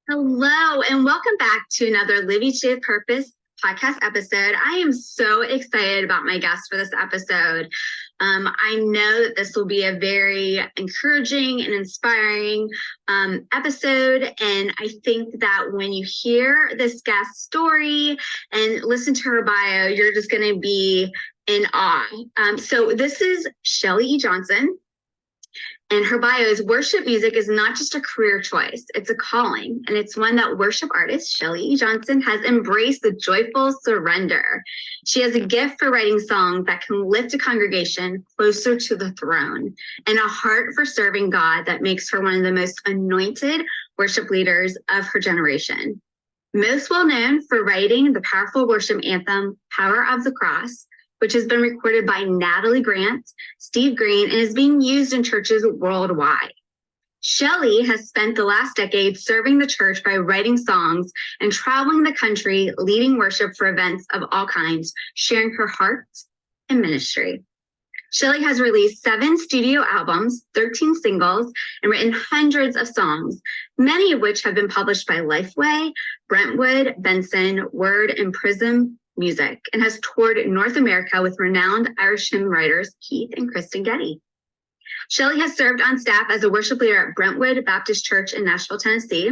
Hello, and welcome back to another Live Each Day with Purpose podcast episode. I am so excited about my guest for this episode. I know that this will be a very encouraging and inspiring episode, and I think that when you hear this guest story and listen to her bio, you're just going to be in awe. So this is Shelly E. Johnson. And her bio is worship music is not just a career choice, it's a calling. And it's one that worship artist Shelly E. Johnson has embraced the joyful surrender. She has a gift for writing songs that can lift a congregation closer to the throne and a heart for serving God that makes her one of the most anointed worship leaders of her generation. Most well known for writing the powerful worship anthem, Power of the Cross, which has been recorded by Natalie Grant, Steve Green, and is being used in churches worldwide. Shelly has spent the last decade serving the church by writing songs and traveling the country, leading worship for events of all kinds, sharing her heart and ministry. Shelly has released 7 studio albums, 13 singles, and written hundreds of songs, many of which have been published by Lifeway, Brentwood, Benson, Word, and Prism Music, and has toured North America with renowned Irish hymn writers Keith and Kristen Getty. Shelly has served on staff as a worship leader at Brentwood Baptist Church in Nashville, Tennessee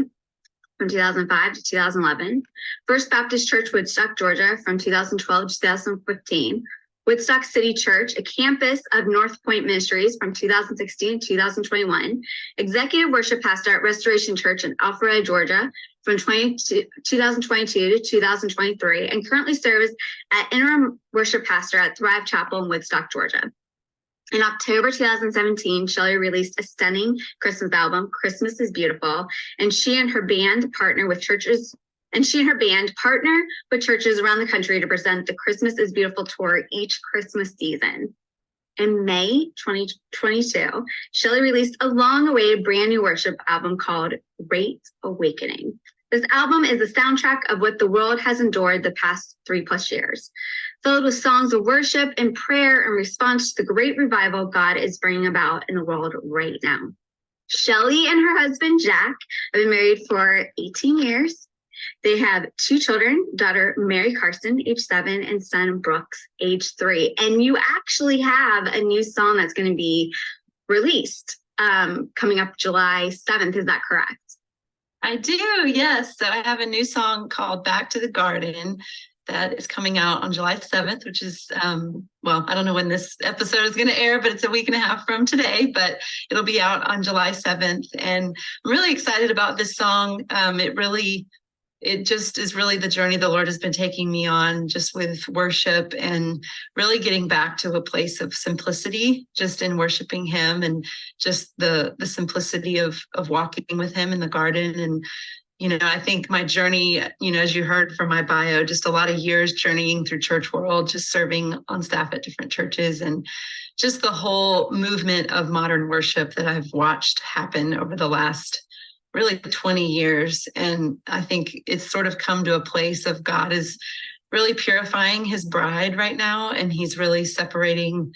from 2005 to 2011, First Baptist Church, Woodstock, Georgia from 2012 to 2015, Woodstock City Church, a campus of North Point Ministries from 2016 to 2021, executive worship pastor at Restoration Church in Alpharetta, Georgia from 2022 to 2023, and currently serves as interim worship pastor at Thrive Chapel in Woodstock, Georgia. In October 2017, Shelly released a stunning Christmas album, Christmas is Beautiful, and she and her band partner with churches around the country to present the Christmas is Beautiful tour each Christmas season. In May 2022, Shelly released a long-awaited brand new worship album called Great Awakening. This album is a soundtrack of what the world has endured the past 3+ years, filled with songs of worship and prayer in response to the great revival God is bringing about in the world right now. Shelly and her husband, Jack, have been married for 18 years. They have 2 children, daughter Mary Carson, age 7, and son Brooks, age 3. And you actually have a new song that's going to be released coming up July 7th. Is that correct? I do, yes. So I have a new song called Back to the Garden that is coming out on July 7th, which is, I don't know when this episode is going to air, but it's a week and a half from today, but it'll be out on July 7th. And I'm really excited about this song. It just is really the journey the Lord has been taking me on, just with worship and really getting back to a place of simplicity, just in worshiping Him, and just the simplicity of walking with Him in the garden. And, I think my journey, as you heard from my bio, just a lot of years journeying through church world, just serving on staff at different churches, and just the whole movement of modern worship that I've watched happen over the last really 20 years. And I think it's sort of come to a place of God is really purifying His bride right now. And He's really separating,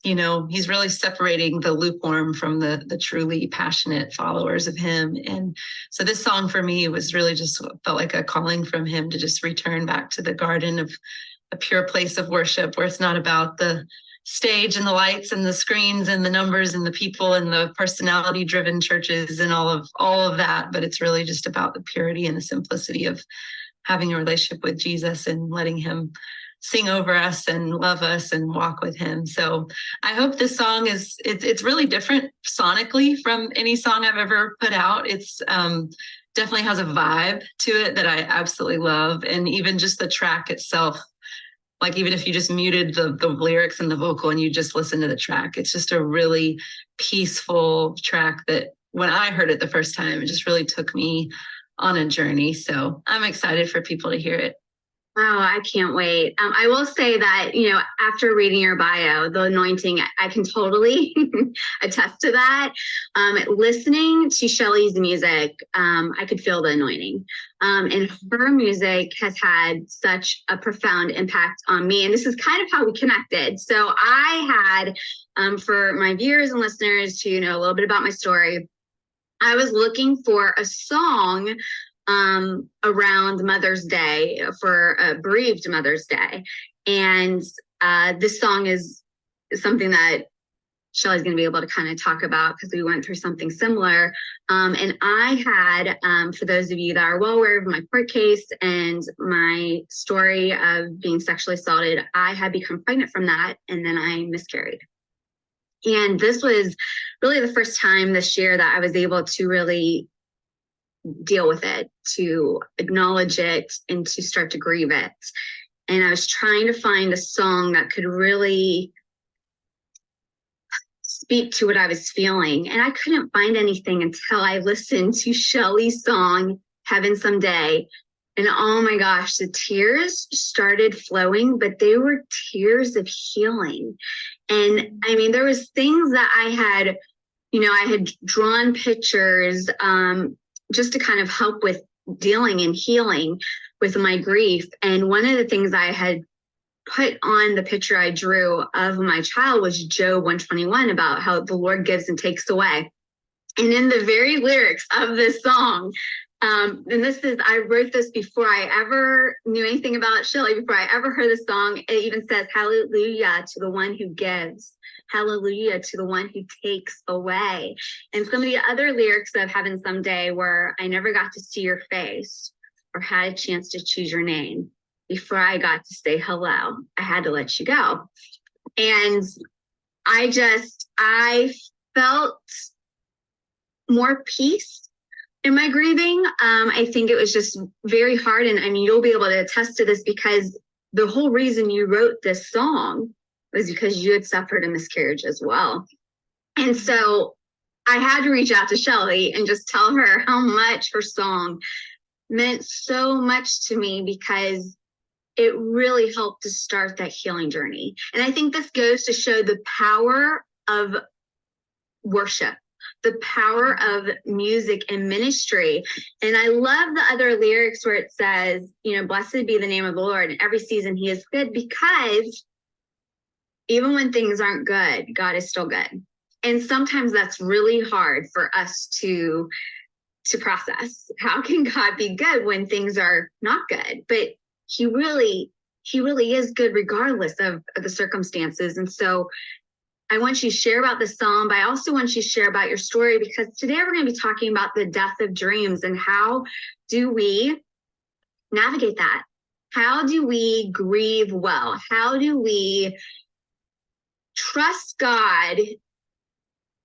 He's really separating the lukewarm from the truly passionate followers of Him. And so this song for me was really just felt like a calling from Him to just return back to the garden of a pure place of worship, where it's not about the stage and the lights and the screens and the numbers and the people and the personality driven churches and all of that, but it's really just about the purity and the simplicity of having a relationship with Jesus and letting Him sing over us and love us and walk with Him. So I hope this song it's really different sonically from any song I've ever put out. It's definitely has a vibe to it that I absolutely love. And even just the track itself, like even if you just muted the lyrics and the vocal and you just listen to the track, it's just a really peaceful track that when I heard it the first time, it just really took me on a journey. So I'm excited for people to hear it. Oh, I can't wait. I will say that, after reading your bio, the anointing, I can totally attest to that. Listening to Shelly's music, I could feel the anointing. And her music has had such a profound impact on me. And this is kind of how we connected. So I had, for my viewers and listeners to know a little bit about my story, I was looking for a song around Mother's Day, for a bereaved Mother's Day. And this song is something that Shelly's going to be able to kind of talk about because we went through something similar. And I had, for those of you that are well aware of my court case and my story of being sexually assaulted, I had become pregnant from that, and then I miscarried. And this was really the first time this year that I was able to really deal with it, to acknowledge it, and to start to grieve it. And I was trying to find a song that could really speak to what I was feeling. And I couldn't find anything until I listened to Shelly's song, Heaven Someday. And oh my gosh, the tears started flowing, but they were tears of healing. And I mean, there was things that I had drawn pictures just to kind of help with dealing and healing with my grief. And one of the things I had put on the picture I drew of my child was Job 121, about how the Lord gives and takes away. And in the very lyrics of this song, and I wrote this before I ever knew anything about Shelly, before I ever heard the song. It even says, hallelujah to the one who gives, hallelujah to the one who takes away. And some of the other lyrics of Heaven Someday were, I never got to see your face or had a chance to choose your name. Before I got to say hello, I had to let you go. And I felt more peace in my grieving. I think it was just very hard. And I mean, you'll be able to attest to this, because the whole reason you wrote this song was because you had suffered a miscarriage as well. And so I had to reach out to Shelly and just tell her how much her song meant so much to me, because it really helped to start that healing journey. And I think this goes to show the power of worship, the power of music and ministry. And I love the other lyrics where it says, blessed be the name of the Lord. In every season he is good, because even when things aren't good, God is still good. And sometimes that's really hard for us to process. How can God be good when things are not good? But he really is good regardless of the circumstances. And so I want you to share about this song, but I also want you to share about your story, because today we're going to be talking about the death of dreams and how do we navigate that? How do we grieve well? How do we trust God,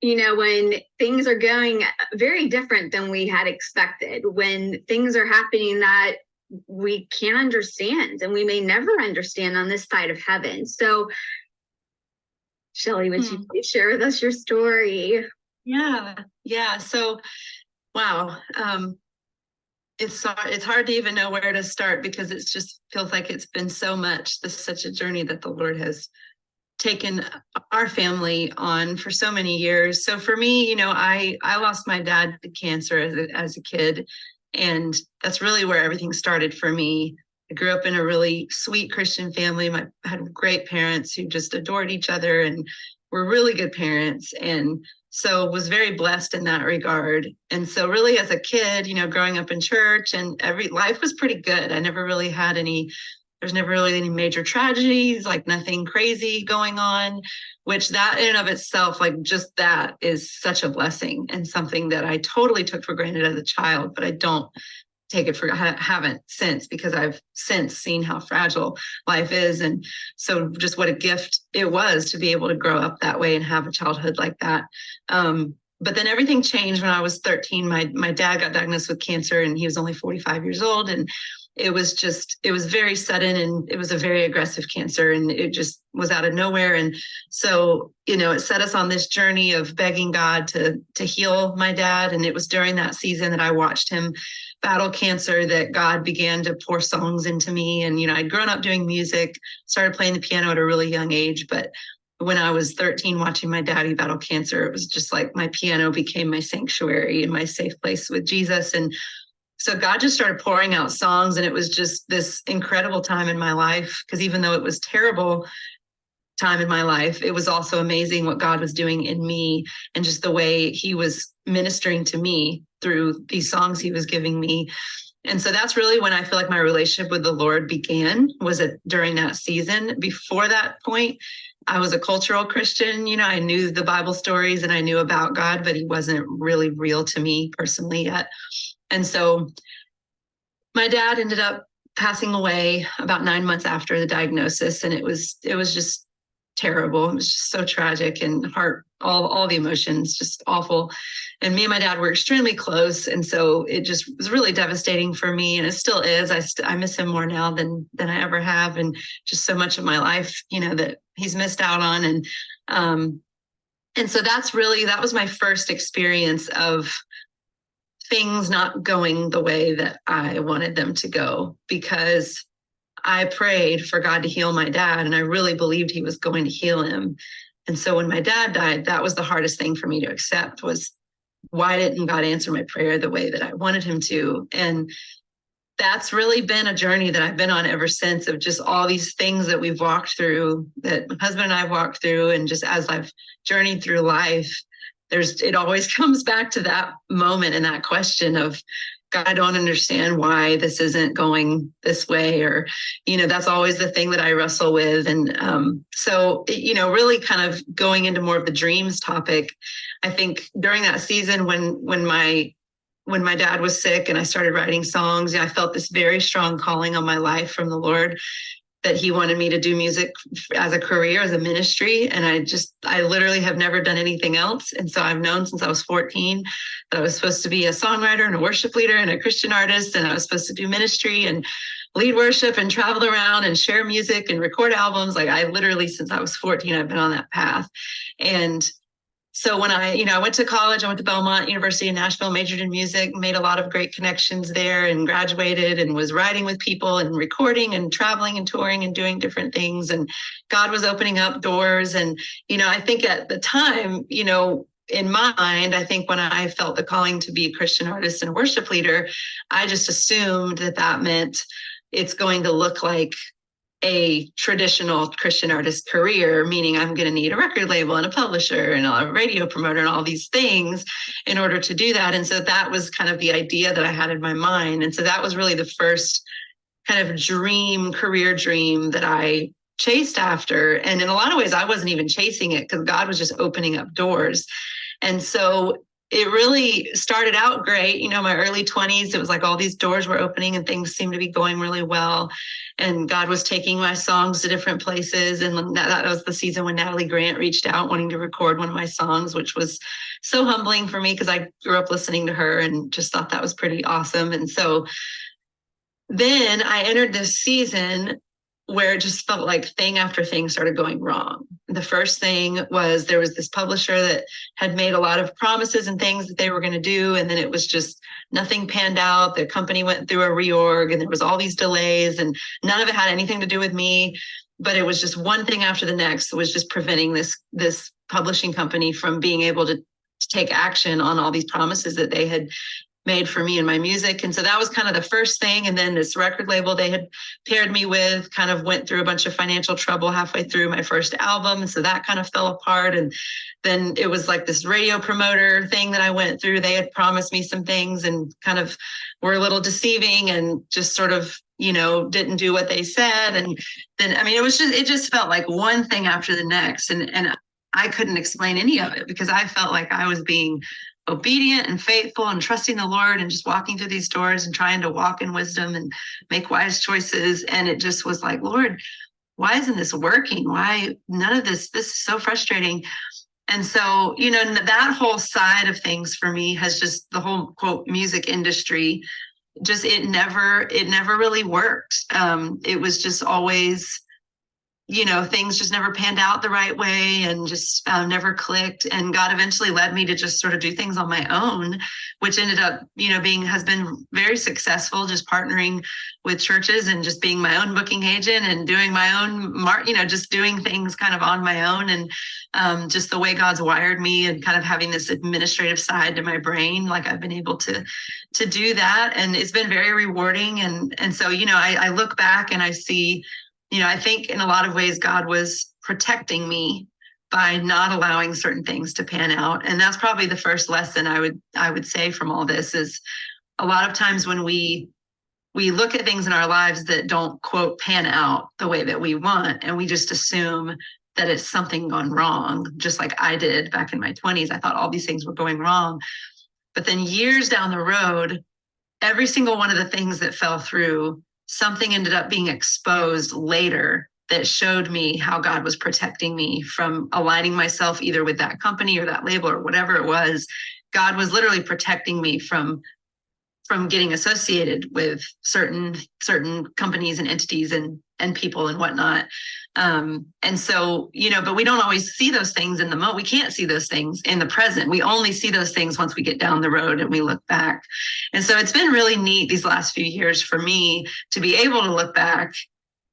when things are going very different than we had expected, when things are happening that we can't understand and we may never understand on this side of heaven. So Shelly, would you please share with us your story? Yeah. So, wow. It's hard to even know where to start, because it just feels like it's been so much. This is such a journey that the Lord has taken our family on for so many years. So for me, I lost my dad to cancer as a kid. And that's really where everything started for me. I grew up in a really sweet Christian family. I had great parents who just adored each other and were really good parents. And so was very blessed in that regard. And so really as a kid, growing up in church, and life was pretty good. I never really had there's never really any major tragedies, like nothing crazy going on, which that in and of itself, like just that is such a blessing and something that I totally took for granted as a child, but I don't haven't since, because I've since seen how fragile life is. And so just what a gift it was to be able to grow up that way and have a childhood like that. But then everything changed when I was 13. My dad got diagnosed with cancer, and he was only 45 years old. And it was very sudden, and it was a very aggressive cancer, and it just was out of nowhere. And so, it set us on this journey of begging God to heal my dad. And it was during that season that I watched him battle cancer that God began to pour songs into me. And, I'd grown up doing music, started playing the piano at a really young age, but when I was 13, watching my daddy battle cancer, it was just like my piano became my sanctuary and my safe place with Jesus. And so God just started pouring out songs, and it was just this incredible time in my life, because even though it was terrible, time in my life, it was also amazing what God was doing in me and just the way he was ministering to me through these songs he was giving me. And so that's really when I feel like my relationship with the Lord began, was during that season. Before that point, I was a cultural Christian. I knew the Bible stories and I knew about God, but he wasn't really real to me personally yet. And so my dad ended up passing away about 9 months after the diagnosis. And it was just terrible. It was just so tragic and all the emotions, just awful. And me and my dad were extremely close. And so it just was really devastating for me. And it still is. I miss him more now than I ever have. And just so much of my life, that he's missed out on. And so that was my first experience of things not going the way that I wanted them to go, because I prayed for God to heal my dad, and I really believed he was going to heal him. And so when my dad died, that was the hardest thing for me to accept, was why didn't God answer my prayer the way that I wanted him to? And that's really been a journey that I've been on ever since, of just all these things that we've walked through, that my husband and I have walked through. And just as I've journeyed through life, it always comes back to that moment and that question of, God, I don't understand why this isn't going this way, or, that's always the thing that I wrestle with. And so, really kind of going into more of the dreams topic, I think during that season when my dad was sick and I started writing songs, I felt this very strong calling on my life from the Lord, that he wanted me to do music as a career, as a ministry. And I literally have never done anything else. And so I've known since I was 14 that I was supposed to be a songwriter and a worship leader and a Christian artist. And I was supposed to do ministry and lead worship and travel around and share music and record albums. Like, I literally, since I was 14, I've been on that path. And so when I went to college, I went to Belmont University in Nashville, majored in music, made a lot of great connections there, and graduated, and was writing with people and recording and traveling and touring and doing different things. And God was opening up doors. And, I think at the time, in my mind, I think when I felt the calling to be a Christian artist and a worship leader, I just assumed that meant it's going to look like a traditional Christian artist career, meaning I'm going to need a record label and a publisher and a radio promoter and all these things in order to do that. And so that was kind of the idea that I had in my mind. And so that was really the first kind of career dream that I chased after. And in a lot of ways, I wasn't even chasing it, because God was just opening up doors. And so it really started out great. My early 20s, it was like all these doors were opening and things seemed to be going really well. And God was taking my songs to different places. And that was the season when Natalie Grant reached out wanting to record one of my songs, which was so humbling for me, because I grew up listening to her and just thought that was pretty awesome. And so then I entered this season where it just felt like thing after thing started going wrong. The first thing was there was this publisher that had made a lot of promises and things that they were going to do. And then it was just nothing panned out. The company went through a reorg and there was all these delays, and none of it had anything to do with me. But it was just one thing after the next that was just preventing this publishing company from being able to take action on all these promises that they had made for me and my music. And so that was kind of the first thing. And then this record label they had paired me with kind of went through a bunch of financial trouble halfway through my first album. And so that kind of fell apart. And then it was like this radio promoter thing that I went through. They had promised me some things and kind of were a little deceiving and just sort of, didn't do what they said. And then, it just felt like one thing after the next. And I couldn't explain any of it, because I felt like I was being obedient and faithful and trusting the Lord and just walking through these doors and trying to walk in wisdom and make wise choices. And it just was like, Lord, why isn't this working? Why none of this is so frustrating. And so, that whole side of things for me has just the whole quote music industry, just, it never really worked. It was just always, things just never panned out the right way and just never clicked. And God eventually led me to just sort of do things on my own, which ended up, has been very successful, just partnering with churches and just being my own booking agent and doing my own, just doing things kind of on my own. And just the way God's wired me and kind of having this administrative side to my brain, like I've been able to do that. And it's been very rewarding. And so, I look back and I see I think in a lot of ways, God was protecting me by not allowing certain things to pan out. And that's probably the first lesson I would say from all this is a lot of times when we look at things in our lives that don't, quote, pan out the way that we want, and we just assume that it's something gone wrong, just like I did back in my 20s. I thought all these things were going wrong. But then years down the road, every single one of the things that fell through, something ended up being exposed later that showed me how God was protecting me from aligning myself either with that company or that label or whatever it was. God was literally protecting me from getting associated with certain companies and entities and people and whatnot. And so, but we don't always see those things in the moment. We can't see those things in the present. We only see those things once we get down the road and we look back. And so it's been really neat these last few years for me to be able to look back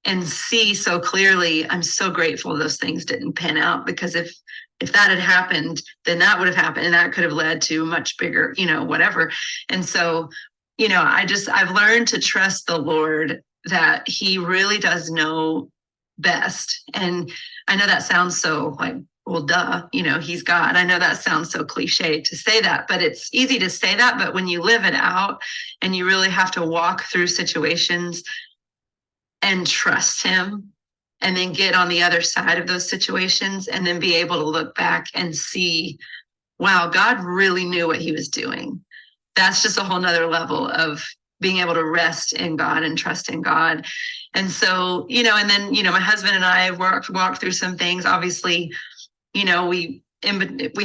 and see so clearly. I'm so grateful those things didn't pan out, because if that had happened, then that would have happened, and that could have led to much bigger, whatever. And so, I've learned to trust the Lord, that he really does know best. And I know that sounds so like, well, duh, he's God. I know that sounds so cliche to say that, but it's easy to say that. But when you live it out and you really have to walk through situations and trust him, and then get on the other side of those situations and then be able to look back and see, wow, God really knew what he was doing. That's just a whole nother level of being able to rest in God and trust in God. And so, and then, my husband and I walked through some things. Obviously, we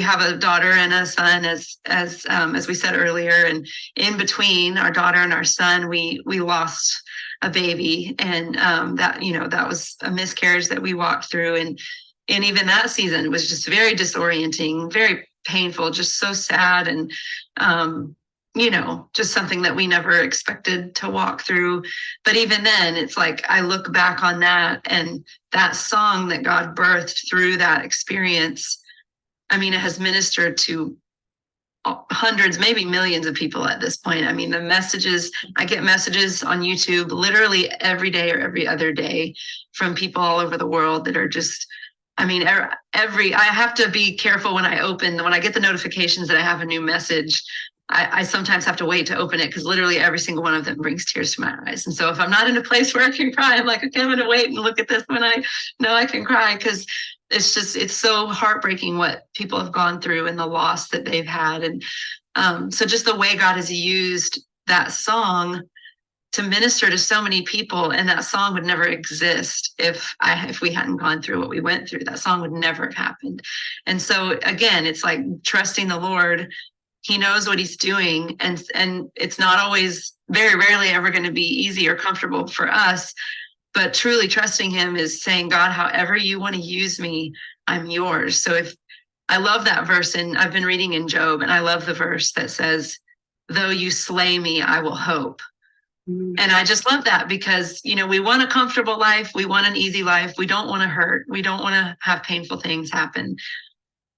have a daughter and a son, as we said earlier, and in between our daughter and our son, we lost a baby, and that was a miscarriage that we walked through, and even that season was just very disorienting, very painful, just so sad, and just something that we never expected to walk through. But even then, it's like I look back on that, and that song that God birthed through that experience, I mean, it has ministered to hundreds, maybe millions of people at this point. I mean, I get messages on YouTube literally every day or every other day from people all over the world that are just, I mean, I have to be careful when I get the notifications that I have a new message. I sometimes have to wait to open it, because literally every single one of them brings tears to my eyes. And so if I'm not in a place where I can cry, I'm like, okay, I'm going to wait and look at this when I know I can cry, because it's so heartbreaking what people have gone through and the loss that they've had. And so just the way God has used that song to minister to so many people, and that song would never exist if we hadn't gone through what we went through. That song would never have happened. And so again, it's like trusting the Lord. He knows what he's doing, and it's not always, very rarely ever going to be easy or comfortable for us. But truly trusting him is saying, God, however you want to use me, I'm yours. So I love that verse, and I've been reading in Job, and I love the verse that says, though you slay me, I will hope. Mm-hmm. And I just love that, because, we want a comfortable life. We want an easy life. We don't want to hurt. We don't want to have painful things happen.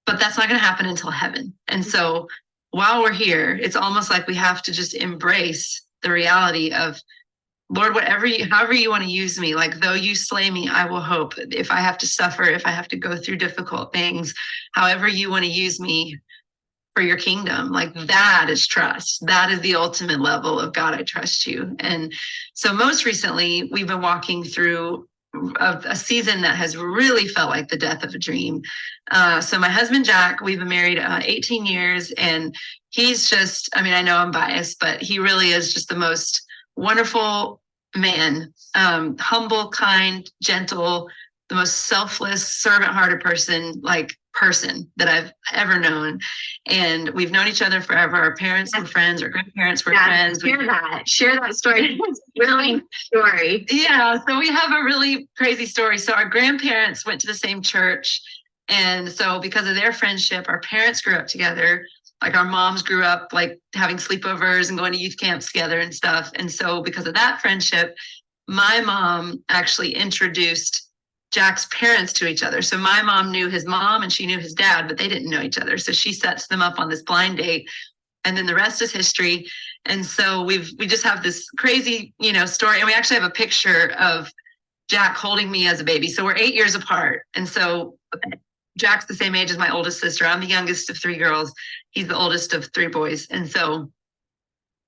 But that's not going to happen until heaven. And so while we're here, it's almost like we have to just embrace the reality of, Lord, however you want to use me, like, though you slay me, I will hope. If I have to suffer, if I have to go through difficult things, however you want to use me for your kingdom, like, that is trust. That is the ultimate level of, God, I trust you. And so most recently, we've been walking through a season that has really felt like the death of a dream. So my husband, Jack, we've been married 18 years, and he's just, I mean, I know I'm biased, but he really is just the most wonderful man, humble, kind, gentle, the most selfless, servant-hearted person that I've ever known. And we've known each other forever. Our parents were friends, our grandparents were friends. Share that story. Really story. Yeah, so we have a really crazy story. So our grandparents went to the same church. And so because of their friendship, our parents grew up together. Like, our moms grew up like having sleepovers and going to youth camps together and stuff. And so because of that friendship, my mom actually introduced Jack's parents to each other. So my mom knew his mom and she knew his dad, but they didn't know each other. So she sets them up on this blind date, and then the rest is history. And so we just have this crazy, story. And we actually have a picture of Jack holding me as a baby. So we're 8 years apart. And so Jack's the same age as my oldest sister. I'm the youngest of 3 girls. He's the oldest of 3 boys. And so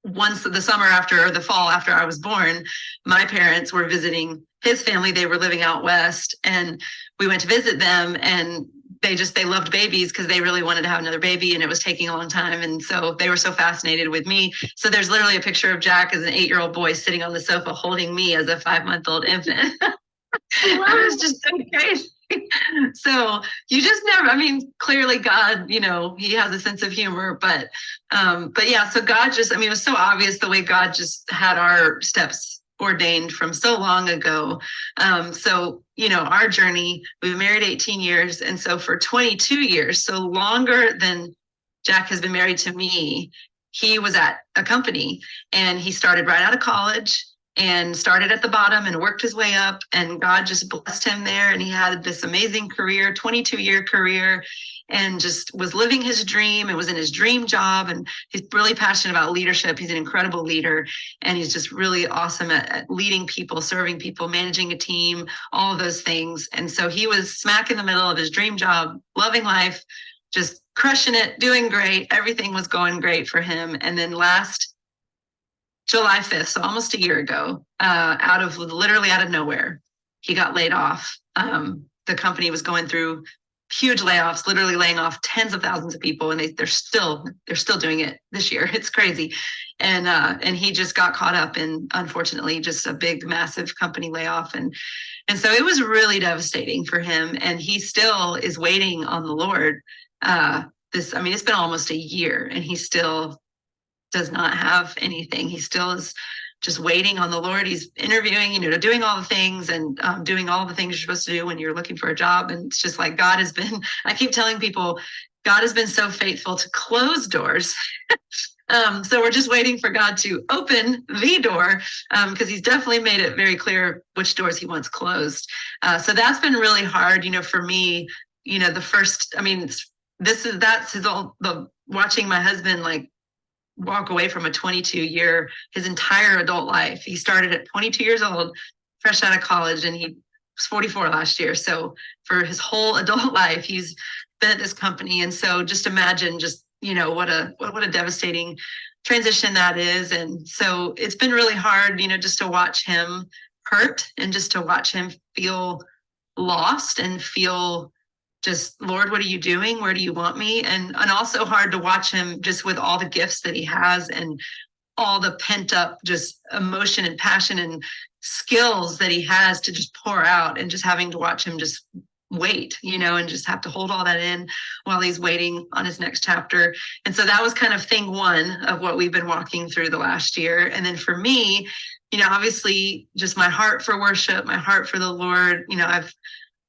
once the summer after, or the fall after I was born, my parents were visiting his family. They were living out west, and we went to visit them, and they loved babies because they really wanted to have another baby, and it was taking a long time. And so they were so fascinated with me. So there's literally a picture of Jack as an 8-year-old boy sitting on the sofa holding me as a 5-month-old infant. It was just so crazy. So you just never, I mean, clearly God, he has a sense of humor, but yeah, so God just, I mean, it was so obvious the way God just had our steps ordained from so long ago. So, our journey, we've been married 18 years. And so for 22 years, so longer than Jack has been married to me, he was at a company, and he started right out of college and started at the bottom and worked his way up, and God just blessed him there. And he had this amazing career, 22-year career, and just was living his dream. It was in his dream job, and he's really passionate about leadership. He's an incredible leader, and he's just really awesome at leading people, serving people, managing a team, all of those things. And so he was smack in the middle of his dream job, loving life, just crushing it, doing great. Everything was going great for him. And then last July 5th, so almost a year ago, literally out of nowhere, he got laid off. The company was going through huge layoffs, literally laying off tens of thousands of people, and they're still doing it this year. It's crazy. And he just got caught up in, unfortunately, just a big, massive company layoff. And so it was really devastating for him. And he still is waiting on the Lord. It's been almost a year, and he still does not have anything. He still is just waiting on the Lord. He's interviewing, doing all the things, and doing all the things you're supposed to do when you're looking for a job. And it's just like God has been, I keep telling people, God has been so faithful to close doors. So we're just waiting for God to open the door, because he's definitely made it very clear which doors he wants closed. So that's been really hard, for me, that's the watching my husband walk away from a 22-year, his entire adult life. He started at 22 years old, fresh out of college, and he was 44 last year. So for his whole adult life, he's been at this company. And so just imagine what a devastating transition that is. And so it's been really hard, just to watch him hurt, and just to watch him feel lost and feel just, Lord, what are you doing? Where do you want me? And also hard to watch him just with all the gifts that he has, and all the pent up just emotion and passion and skills that he has to just pour out, and just having to watch him just wait, and just have to hold all that in while he's waiting on his next chapter. And so that was kind of thing one of what we've been walking through the last year. And then for me, obviously just my heart for worship, my heart for the Lord.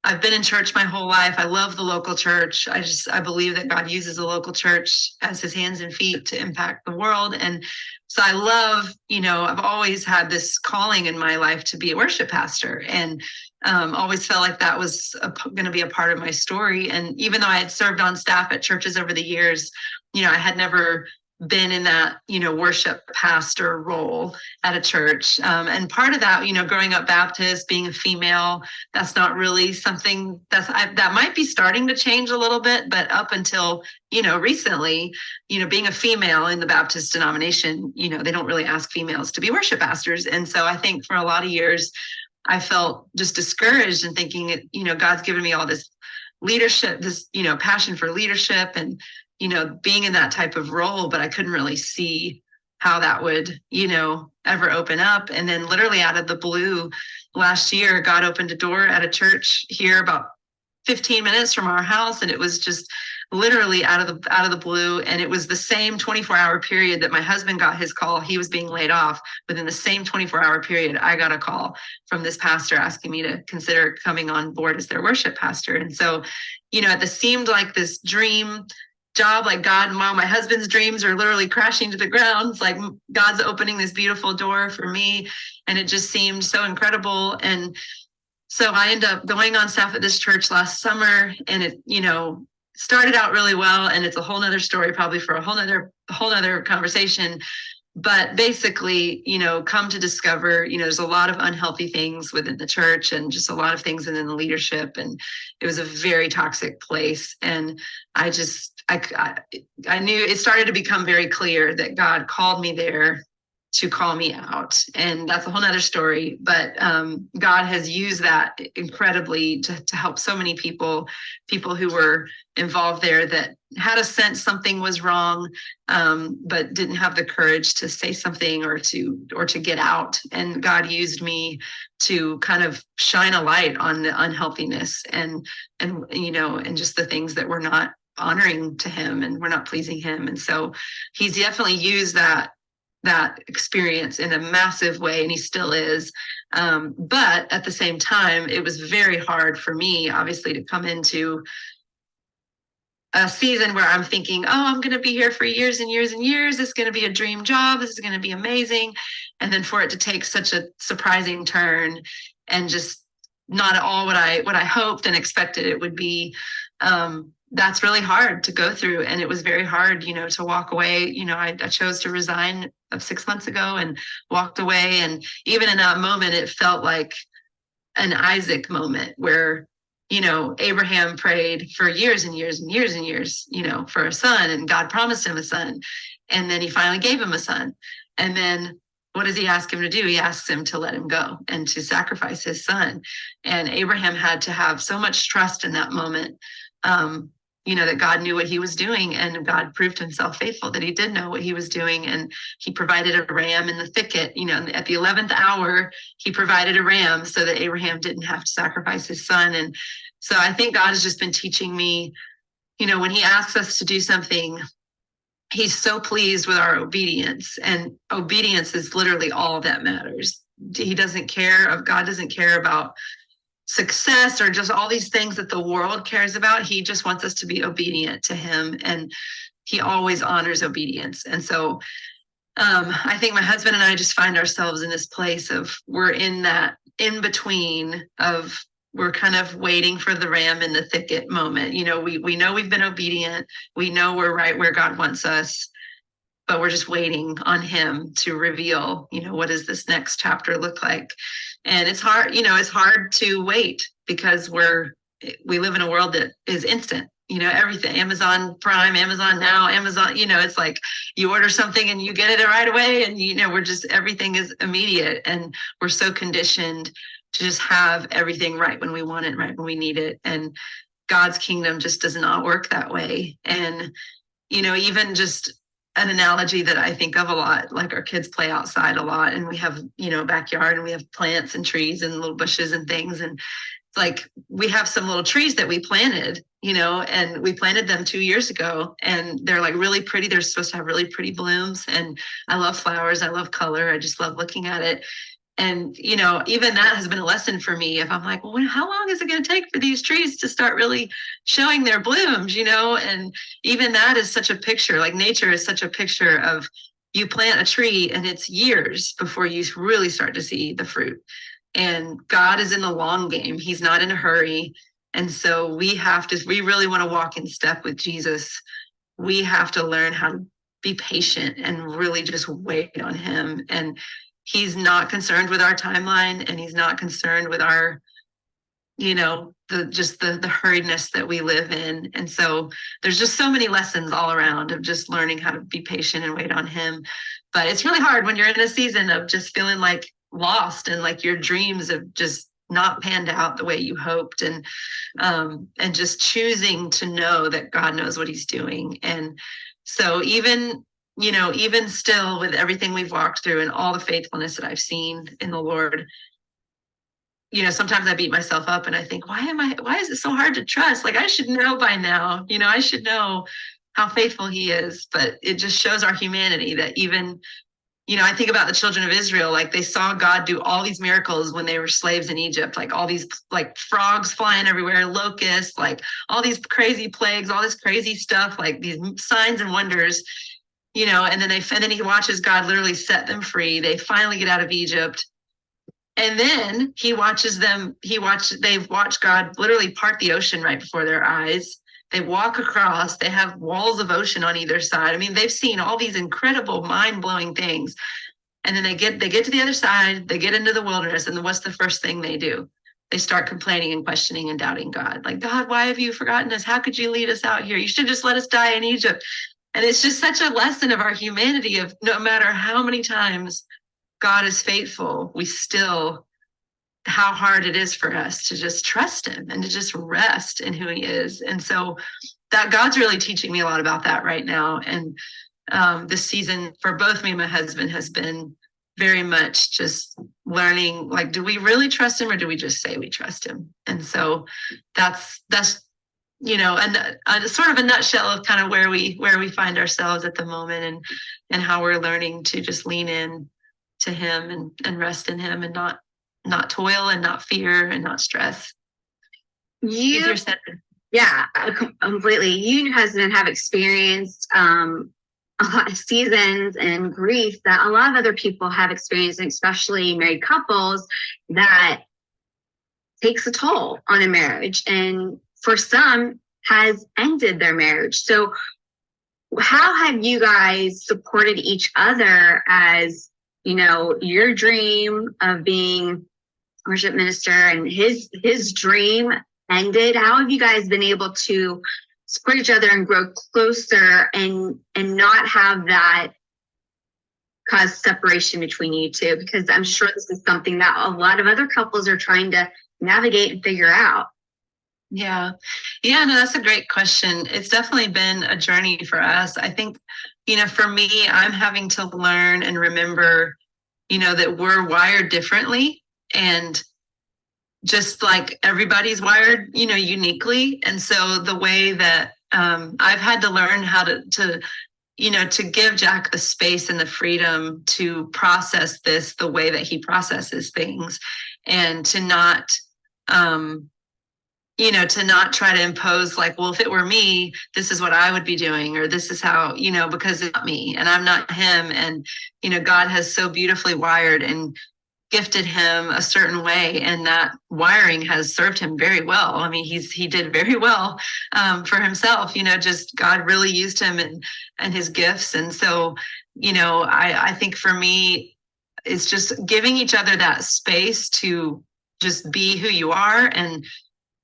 I've been in church my whole life. I love the local church. I believe that God uses the local church as his hands and feet to impact the world. And so I love, I've always had this calling in my life to be a worship pastor, and always felt like that was going to be a part of my story. And even though I had served on staff at churches over the years, I had never been in that, worship pastor role at a church. And part of that, growing up Baptist, being a female, that's not really something that might be starting to change a little bit. But up until, recently, being a female in the Baptist denomination, they don't really ask females to be worship pastors. And so I think for a lot of years, I felt just discouraged and thinking, God's given me all this leadership, this, passion for leadership, and being in that type of role, but I couldn't really see how that would, ever open up. And then literally out of the blue last year, God opened a door at a church here about 15 minutes from our house. And it was just literally out of the blue. And it was the same 24-hour period that my husband got his call. He was being laid off. Within the same 24-hour period, I got a call from this pastor asking me to consider coming on board as their worship pastor. And so, it seemed like this dream job, like God, and while my husband's dreams are literally crashing to the ground, it's like God's opening this beautiful door for me. And it just seemed so incredible. And so I ended up going on staff at this church last summer, and it, started out really well. And it's a whole nother story, probably for a whole nother conversation. but basically, come to discover, there's a lot of unhealthy things within the church and just a lot of things within the leadership. And it was a very toxic place. And I knew it started to become very clear that God called me there to call me out. And that's a whole nother story. But God has used that incredibly to help so many people who were involved there that had a sense something was wrong, but didn't have the courage to say something or to get out. And God used me to kind of shine a light on the unhealthiness and just the things that were not honoring to him and we're not pleasing him. And so he's definitely used that experience in a massive way, and he still is. But at the same time, it was very hard for me, obviously, to come into a season where I'm thinking, oh, I'm going to be here for years and years and years. This is going to be a dream job. This is going to be amazing. And then for it to take such a surprising turn and just not at all what I hoped and expected it would be, that's really hard to go through. And it was very hard, to walk away. I chose to resign 6 months ago and walked away. And even in that moment, it felt like an Isaac moment where, Abraham prayed for years and years and years and years, for a son, and God promised him a son. And then he finally gave him a son. And then what does he ask him to do? He asks him to let him go and to sacrifice his son. And Abraham had to have so much trust in that moment, that God knew what he was doing, and God proved himself faithful, that he did know what he was doing. And he provided a ram in the thicket, at the 11th hour, he provided a ram so that Abraham didn't have to sacrifice his son. And so I think God has just been teaching me, when he asks us to do something, he's so pleased with our obedience, and obedience is literally all that matters. God doesn't care about success or just all these things that the world cares about. He just wants us to be obedient to him, and he always honors obedience. And so I think my husband and I just find ourselves in this place of we're in that in between of we're kind of waiting for the ram in the thicket moment. We know we've been obedient. We know we're right where God wants us, but we're just waiting on him to reveal, what does this next chapter look like? And it's hard, it's hard to wait because we live in a world that is instant, everything, Amazon Prime, Amazon Now, Amazon, it's like you order something and you get it right away. And, everything is immediate, and we're so conditioned to just have everything right when we want it, right when we need it. And God's kingdom just does not work that way. And, even just an analogy that I think of a lot, like our kids play outside a lot, and we have, backyard, and we have plants and trees and little bushes and things. And it's like, we have some little trees that we planted, and we planted them 2 years ago, and they're like really pretty. They're supposed to have really pretty blooms. And I love flowers. I love color. I just love looking at it. And, even that has been a lesson for me. If I'm like, well, how long is it going to take for these trees to start really showing their blooms, and even that is such a picture, like nature is such a picture of you plant a tree and it's years before you really start to see the fruit. And God is in the long game. He's not in a hurry. And so we really want to walk in step with Jesus. We have to learn how to be patient and really just wait on him. And he's not concerned with our timeline, and he's not concerned with our, the hurriedness that we live in. And so there's just so many lessons all around of just learning how to be patient and wait on him. But it's really hard when you're in a season of just feeling like lost and like your dreams have just not panned out the way you hoped, and just choosing to know that God knows what he's doing. And so even still, with everything we've walked through and all the faithfulness that I've seen in the Lord, sometimes I beat myself up and I think, why is it so hard to trust? Like, I should know by now, I should know how faithful he is. But it just shows our humanity that even, I think about the children of Israel, like they saw God do all these miracles when they were slaves in Egypt, like all these like frogs flying everywhere, locusts, like all these crazy plagues, all this crazy stuff, like these signs and wonders. And then he watches God literally set them free. They finally get out of Egypt. And then they've watched God literally part the ocean right before their eyes. they walk across, they have walls of ocean on either side. I mean, they've seen all these incredible, mind-blowing things. And then they get to the other side, they get into the wilderness, and then what's the first thing they do? They start complaining and questioning and doubting God. Like, God, why have you forgotten us? How could you lead us out here? You should just let us die in Egypt. And it's just such a lesson of our humanity, of no matter how many times God is faithful, we still, how hard it is for us to just trust him and to just rest in who he is. And so that God's really teaching me a lot about that right now. And this season for both me and my husband has been very much just learning, like, do we really trust him, or do we just say we trust him? And so that's and sort of a nutshell of kind of where we find ourselves at the moment, and how we're learning to just lean in to him and rest in him, and not toil and not fear and not stress. Yeah, completely. You and your husband have experienced a lot of seasons and grief that a lot of other people have experienced, and especially married couples, that takes a toll on a marriage, and for some has ended their marriage. So how have you guys supported each other as, your dream of being worship minister and his dream ended? How have you guys been able to support each other and grow closer, and not have that cause separation between you two? Because I'm sure this is something that a lot of other couples are trying to navigate and figure out. Yeah, no, that's a great question. It's definitely been a journey for us. I think, for me, I'm having to learn and remember, that we're wired differently, and just like everybody's wired, uniquely. And so the way that I've had to learn how to give Jack the space and the freedom to process this the way that he processes things, and to not try to impose, like, well, if it were me, this is what I would be doing, or this is how, because it's not me and I'm not him. And, God has so beautifully wired and gifted him a certain way, and that wiring has served him very well. I mean, he did very well for himself, just God really used him and his gifts. And so, I think for me, it's just giving each other that space to just be who you are and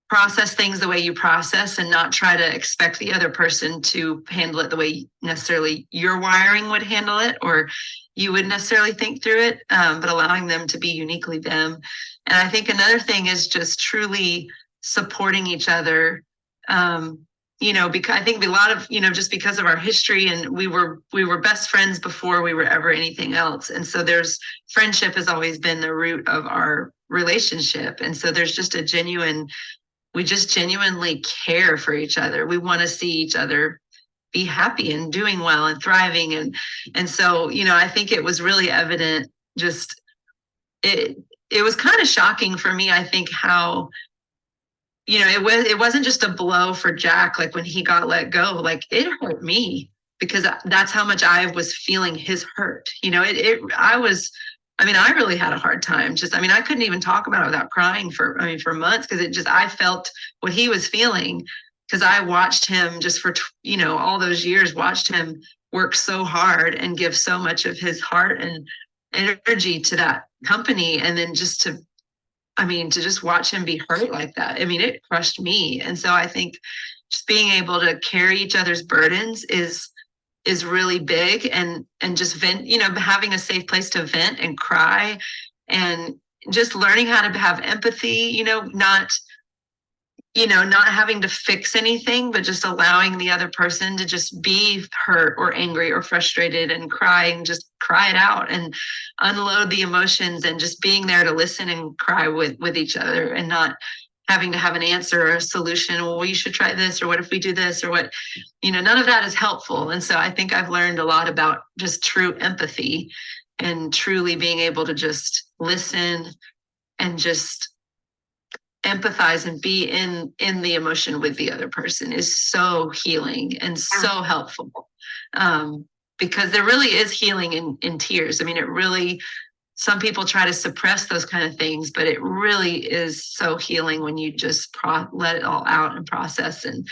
process things the way you process, and not try to expect the other person to handle it the way necessarily your wiring would handle it, or you would necessarily think through it, but allowing them to be uniquely them. And I think another thing is just truly supporting each other. Because I think a lot of, just because of our history, and we were best friends before we were ever anything else. And so friendship has always been the root of our relationship. And so there's just we just genuinely care for each other. We want to see each other be happy and doing well and thriving. And so, I think it was really evident, just, it was kind of shocking for me, I think, how, it wasn't just a blow for Jack, like when he got let go, like it hurt me, because that's how much I was feeling his hurt. I really had a hard time. I couldn't even talk about it without crying for months, because I felt what he was feeling, because I watched him just for, all those years, watched him work so hard and give so much of his heart and energy to that company. And then to just watch him be hurt like that, it crushed me. And so I think just being able to carry each other's burdens is really big, and just vent, having a safe place to vent and cry, and just learning how to have empathy, not having to fix anything, but just allowing the other person to just be hurt or angry or frustrated and cry, and just cry it out and unload the emotions, and just being there to listen and cry with each other, and not having to have an answer or a solution. Well, you should try this, or what if we do this, or what, none of that is helpful. And so I think I've learned a lot about just true empathy, and truly being able to just listen and just empathize and be in the emotion with the other person is so healing and so helpful. Because there really is healing in tears. It really, some people try to suppress those kind of things, but it really is so healing when you just let it all out and process. And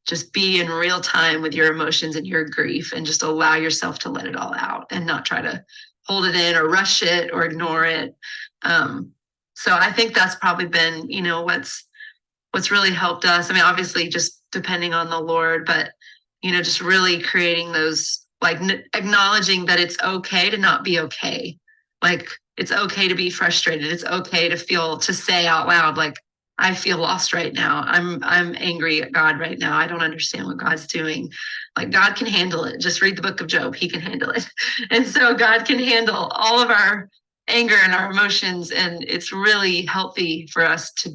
just be in real time with your emotions and your grief, and just allow yourself to let it all out and not try to hold it in or rush it or ignore it. So I think that's probably been, what's really helped us. I mean, obviously just depending on the Lord, but, just really creating those, like acknowledging that it's okay to not be okay. Like, it's okay to be frustrated. It's okay to say out loud, like, I feel lost right now. I'm angry at God right now. I don't understand what God's doing. Like, God can handle it. Just read the book of Job. He can handle it. And so God can handle all of our anger and our emotions. And it's really healthy for us to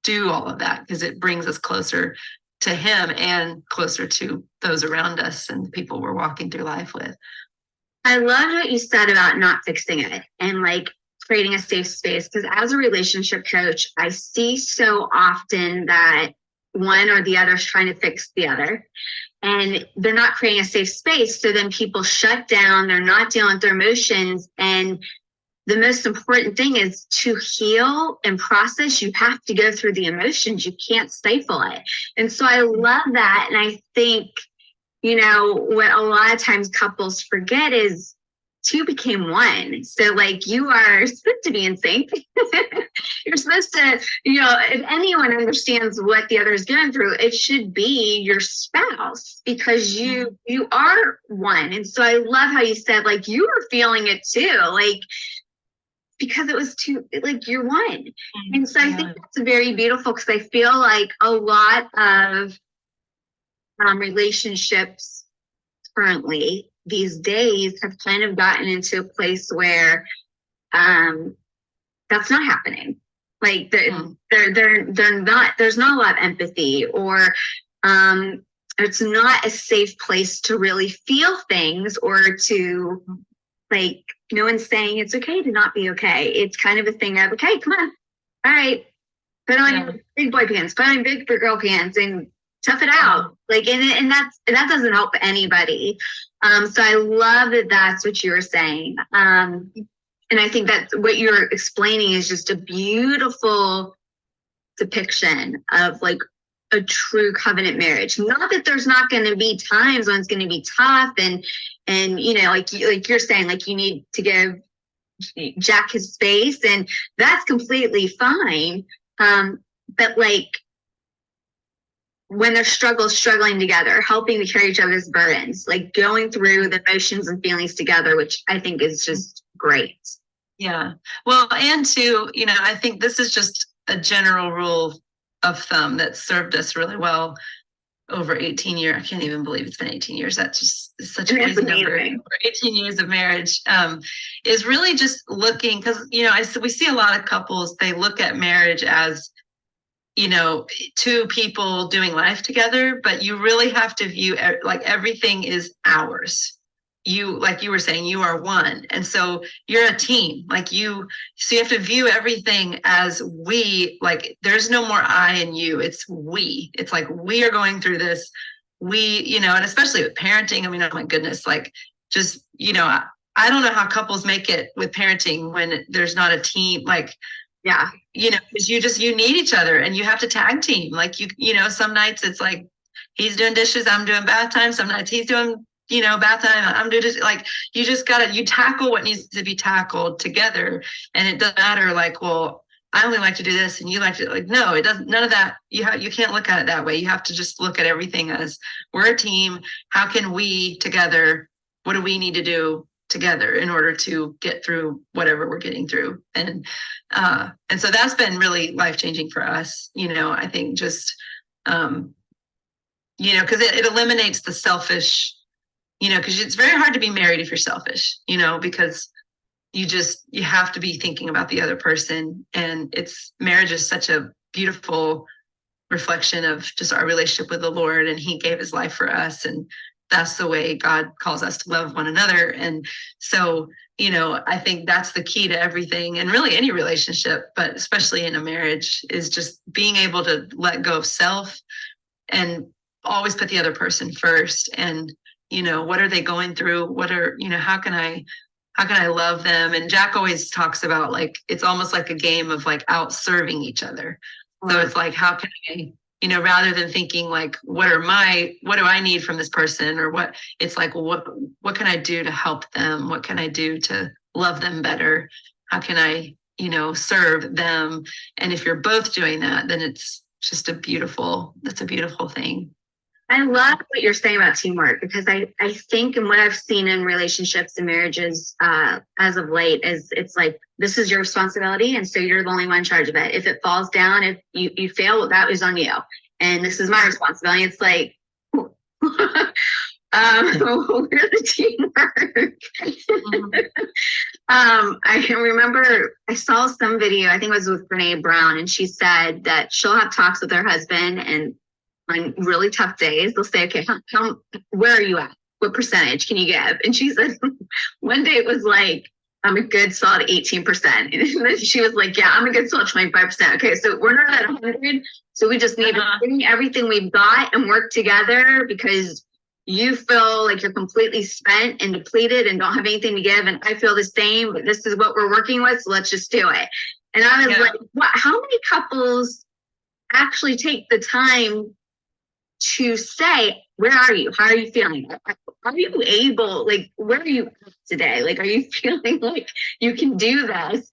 do all of that, because it brings us closer to him and closer to those around us and the people we're walking through life with. I love what you said about not fixing it and like creating a safe space, because as a relationship coach, I see so often that one or the other is trying to fix the other, and they're not creating a safe space. So then people shut down, they're not dealing with their emotions. And the most important thing is to heal and process. You have to go through the emotions. You can't stifle it. And so I love that. And I think, what a lot of times couples forget is two became one. So like, you are supposed to be in sync. You're supposed to, if anyone understands what the other is going through, it should be your spouse, because you are one. And so I love how you said, like, you were feeling it too, like, because it was too, like, you're one. And so I think that's very beautiful, because I feel like a lot of relationships currently these days have kind of gotten into a place where that's not happening. Like, they're not, there's not a lot of empathy, or it's not a safe place to really feel things, or to, like, no one's saying it's okay to not be okay. It's kind of a thing of, okay, come on, all right, put on your big boy pants, put on your big girl pants, and tough it out. Like, and that doesn't help anybody. So I love that that's what you were saying. And I think that what you're explaining is just a beautiful depiction of, like, a true covenant marriage. Not that there's not going to be times when it's going to be tough, and like you're saying, like, you need to give Jack his space, and that's completely fine. But like, when they're struggling together, helping to carry each other's burdens, like going through the emotions and feelings together, which I think is just great. Yeah. Well, and too, I think this is just a general rule of thumb that served us really well over 18 years. I can't even believe it's been 18 years. That's just such a crazy number. Over 18 years of marriage is really just looking, because, we see a lot of couples, they look at marriage as, two people doing life together, but you really have to view, like, everything is ours. Like you were saying, you are one. And so you're a team, so you have to view everything as we, like, there's no more I and you, it's we. It's like, we are going through this. And especially with parenting, I mean, oh my goodness, like, just, I don't know how couples make it with parenting when there's not a team, like, yeah, because you need each other, and you have to tag team. Like, some nights it's like, he's doing dishes, I'm doing bath time. Some nights he's doing, bath time, I'm doing this. Like, you just you tackle what needs to be tackled together. And it doesn't matter, like, well, I only like to do this and you like to, like, no, it doesn't, none of that. You can't look at it that way. You have to just look at everything as, we're a team. How can we together, what do we need to do together in order to get through whatever we're getting through? And so that's been really life-changing for us. I think just, because it eliminates the selfish, because it's very hard to be married if you're selfish, because you have to be thinking about the other person. And marriage is such a beautiful reflection of just our relationship with the Lord, and he gave his life for us. And that's the way God calls us to love one another. And so, I think that's the key to everything, and really any relationship, but especially in a marriage, is just being able to let go of self and always put the other person first. And, what are they going through? What are, how can I love them? And Jack always talks about, like, it's almost like a game of, like, out serving each other. So it's like, how can I rather than thinking like, what do I need from this person, or what, it's like, well, what can I do to help them? What can I do to love them better? How can I, serve them? And if you're both doing that, then it's just that's a beautiful thing. I love what you're saying about teamwork, because I think, and what I've seen in relationships and marriages as of late, is it's like, this is your responsibility, and so you're the only one in charge of it. If it falls down, if you fail, that was on you, and this is my responsibility. It's like, where's the teamwork? I can remember I saw some video, I think it was with Brene Brown, and she said that she'll have talks with her husband, and on really tough days, they'll say, okay, where are you at? What percentage can you give? And she said, one day it was like, I'm a good solid 18%. And then she was like, yeah, I'm a good solid 25%. Okay, so we're not at 100. So we just need to bring everything we've got and work together, because you feel like you're completely spent and depleted and don't have anything to give. And I feel the same, but this is what we're working with. So let's just do it. And I was like, what? How many couples actually take the time to say, where are you? How are you feeling? Are you able, like, where are you today? Like, are you feeling like you can do this?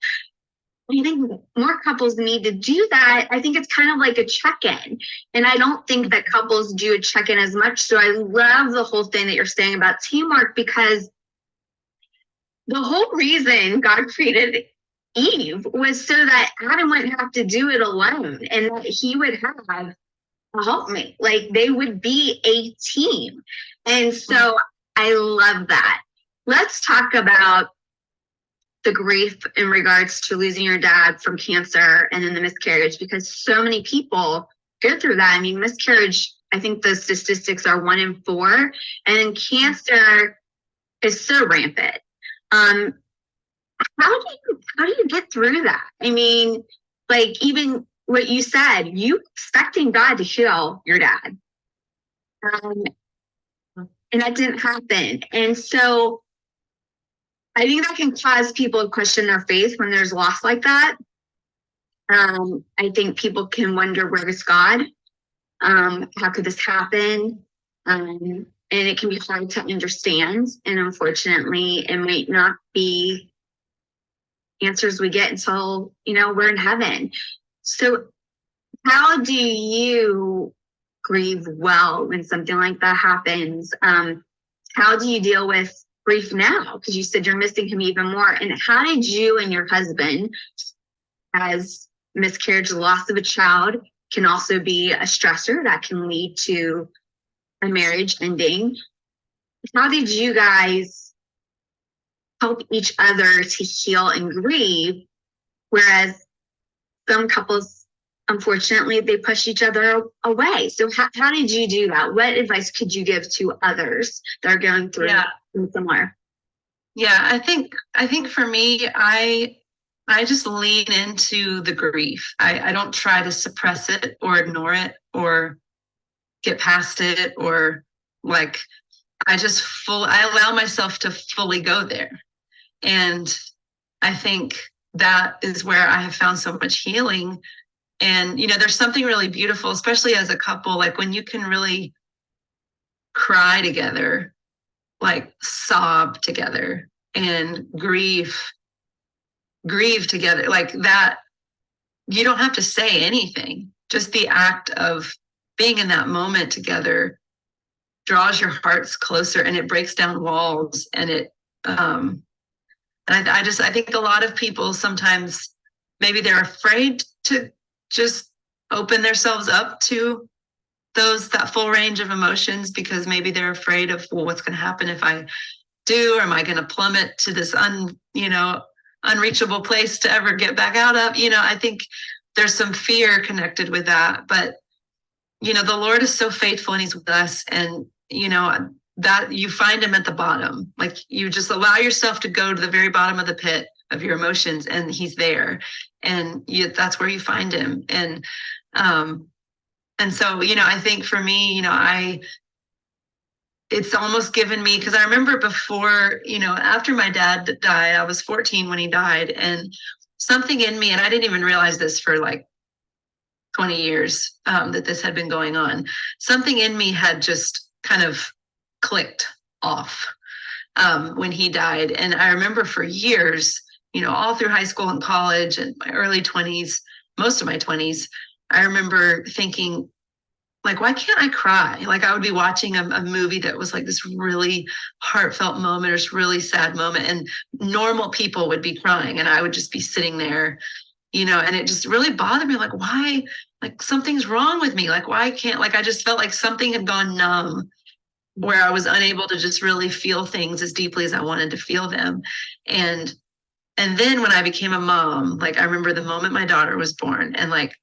I think more couples need to do that. I think it's kind of like a check-in. And I don't think that couples do a check-in as much. So I love the whole thing that you're saying about teamwork, because the whole reason God created Eve was so that Adam wouldn't have to do it alone, and that he would have help me, like they would be a team. And so I love that. Let's talk about the grief in regards to losing your dad from cancer and then the miscarriage, because so many people go through that. I mean, miscarriage, I think the statistics are 1 in 4, and cancer is so rampant. How do you get through that? I mean, like, even what you said, you expecting God to heal your dad. And that didn't happen. And so I think that can cause people to question their faith when there's loss like that. I think people can wonder, where is God? How could this happen? And it can be hard to understand. And unfortunately, it might not be answers we get until, we're in heaven. So how do you grieve well when something like that happens? How do you deal with grief now? Because you said you're missing him even more. And how did you and your husband, as miscarriage, the loss of a child can also be a stressor that can lead to a marriage ending. How did you guys help each other to heal and grieve? Whereas some couples, unfortunately, they push each other away. So how did you do that? What advice could you give to others that are going through similar? Yeah, I think for me, I just lean into the grief. I don't try to suppress it or ignore it or get past it, or like, I allow myself to fully go there. And I think that is where I have found so much healing. And, there's something really beautiful, especially as a couple, like when you can really cry together, like sob together and grieve together, like that. You don't have to say anything. Just the act of being in that moment together draws your hearts closer, and it breaks down walls. And it, and I think a lot of people sometimes, maybe they're afraid to just open themselves up to that full range of emotions, because maybe they're afraid of, well, what's going to happen if I do, or am I going to plummet to this unreachable place to ever get back out of? I think there's some fear connected with that, but the Lord is so faithful, and he's with us. And that you find him at the bottom. Like, you just allow yourself to go to the very bottom of the pit of your emotions, and he's there, and that's where you find him. And so, I think for me, it's almost given me, because I remember before, after my dad died, I was 14 when he died, and something in me, and I didn't even realize this for like 20 years that this had been going on. Something in me had just kind of clicked off when he died. And I remember for years, all through high school and college and my early 20s, most of my 20s, I remember thinking, like, why can't I cry? Like, I would be watching a movie that was like this really heartfelt moment or this really sad moment, and normal people would be crying, and I would just be sitting there, and it just really bothered me. Like, why? Like, something's wrong with me. Like, why can't, like, I just felt like something had gone numb, where I was unable to just really feel things as deeply as I wanted to feel them. And then when I became a mom, like, I remember the moment my daughter was born, and like,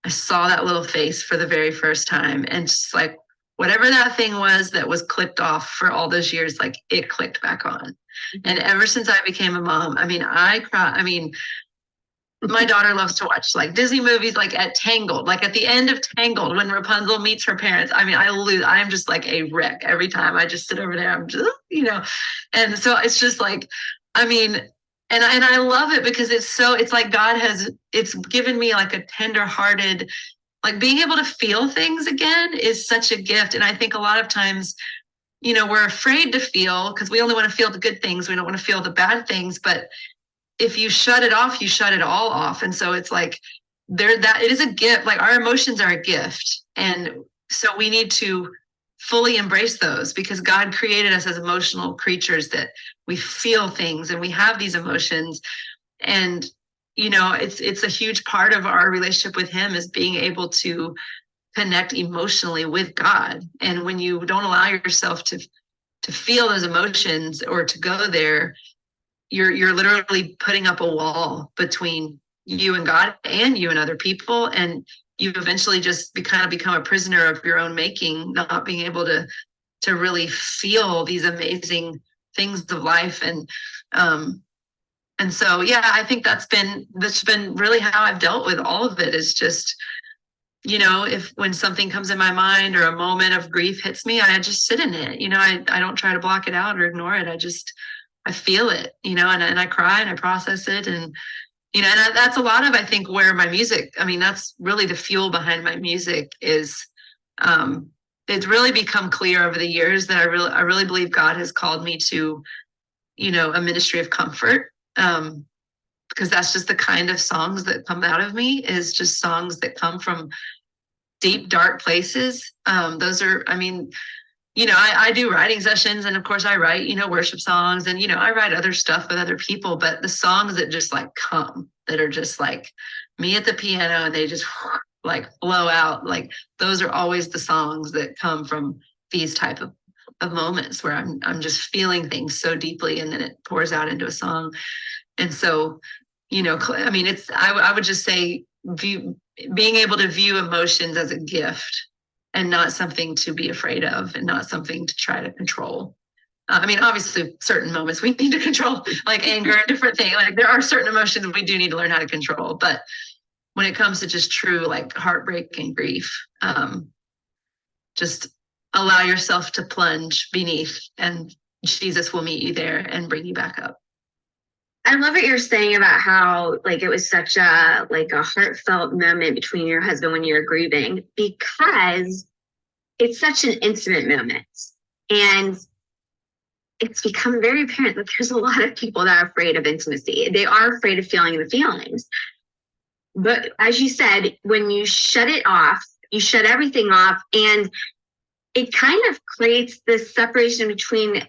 I saw that little face for the very first time, and just like, whatever that thing was that was clicked off for all those years, like, it clicked back on. And ever since I became a mom, I mean, I cry. I mean, my daughter loves to watch like Disney movies, like at Tangled, like at the end of Tangled, when Rapunzel meets her parents. I mean, I'm just like a wreck every time. I just sit over there. I'm just, and so it's just like, I mean, and I love it because it's like it's given me like a tender-hearted, like, being able to feel things again is such a gift. And I think a lot of times, we're afraid to feel because we only want to feel the good things. We don't want to feel the bad things. But if you shut it off, you shut it all off. And so it's like it is a gift. Like, our emotions are a gift. And so we need to fully embrace those, because God created us as emotional creatures, that we feel things and we have these emotions. And, it's a huge part of our relationship with him, is being able to connect emotionally with God. And when you don't allow yourself to feel those emotions or to go there, you're literally putting up a wall between you and God and you and other people. And you eventually just kind of become a prisoner of your own making, not being able to really feel these amazing things of life. And so, yeah, I think that's been really how I've dealt with all of it, is just, when something comes in my mind or a moment of grief hits me, I just sit in it. I don't try to block it out or ignore it. I feel it, and I cry and I process it. And, and that's a lot of, I think, where my music, I mean, that's really the fuel behind my music is, it's really become clear over the years that I really believe God has called me to, a ministry of comfort. Because that's just the kind of songs that come out of me, is just songs that come from deep, dark places. Those are, I mean, I do writing sessions, and of course I write, worship songs, and, I write other stuff with other people, but the songs that just like come, that are just like me at the piano, and they just like blow out, like, those are always the songs that come from these type of moments where I'm just feeling things so deeply, and then it pours out into a song. And so, I mean, I would just say being able to view emotions as a gift, and not something to be afraid of, and not something to try to control. I mean, obviously, certain moments we need to control, like anger and different things. Like, there are certain emotions we do need to learn how to control. But when it comes to just true, like, heartbreak and grief, just allow yourself to plunge beneath, and Jesus will meet you there and bring you back up. I love what you're saying about how, like, it was such a heartfelt moment between your husband when you were grieving, because it's such an intimate moment. And it's become very apparent that there's a lot of people that are afraid of intimacy. They are afraid of feeling the feelings. But as you said, when you shut it off, you shut everything off, and it kind of creates this separation between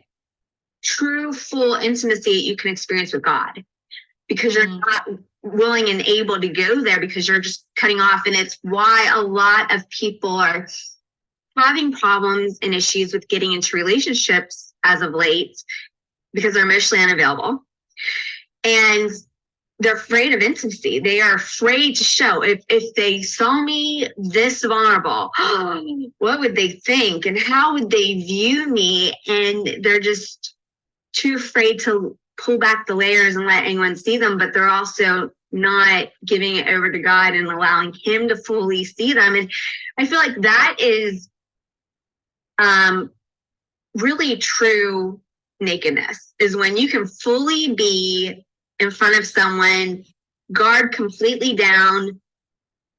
true, full intimacy you can experience with God, because you're not willing and able to go there, because you're just cutting off. And it's why a lot of people are having problems and issues with getting into relationships as of late, because they're emotionally unavailable. And they're afraid of intimacy. They are afraid to show. If they saw me this vulnerable, what would they think? And how would they view me? And they're just too afraid to pull back the layers and let anyone see them, but they're also not giving it over to God and allowing him to fully see them. And I feel like that is really true nakedness, is when you can fully be in front of someone, guard completely down,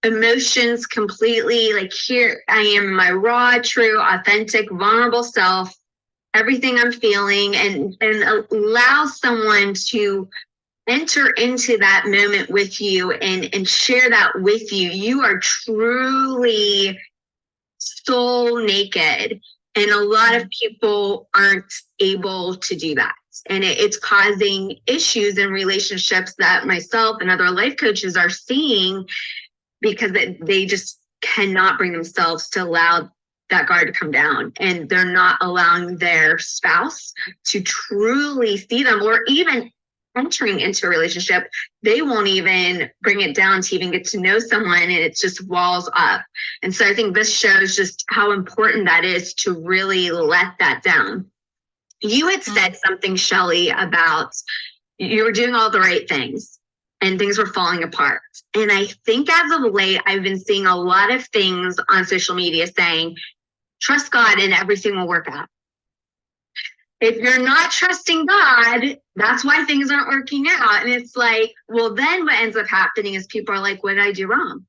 emotions completely. Like, here I am, my raw, true, authentic, vulnerable self, everything I'm feeling, and allow someone to enter into that moment with you and share that with you. You are truly soul naked, and a lot of people aren't able to do that, and it's causing issues in relationships that myself and other life coaches are seeing, because they just cannot bring themselves to allow that guard to come down, and they're not allowing their spouse to truly see them, or even entering into a relationship, they won't even bring it down to even get to know someone, and it's just walls up. And so I think this shows just how important that is to really let that down. You had said something, Shelly, about you were doing all the right things and things were falling apart. And I think as of late, I've been seeing a lot of things on social media saying, trust God and everything will work out. If you're not trusting God, that's why things aren't working out. And it's like, well, then what ends up happening is people are like, what did I do wrong?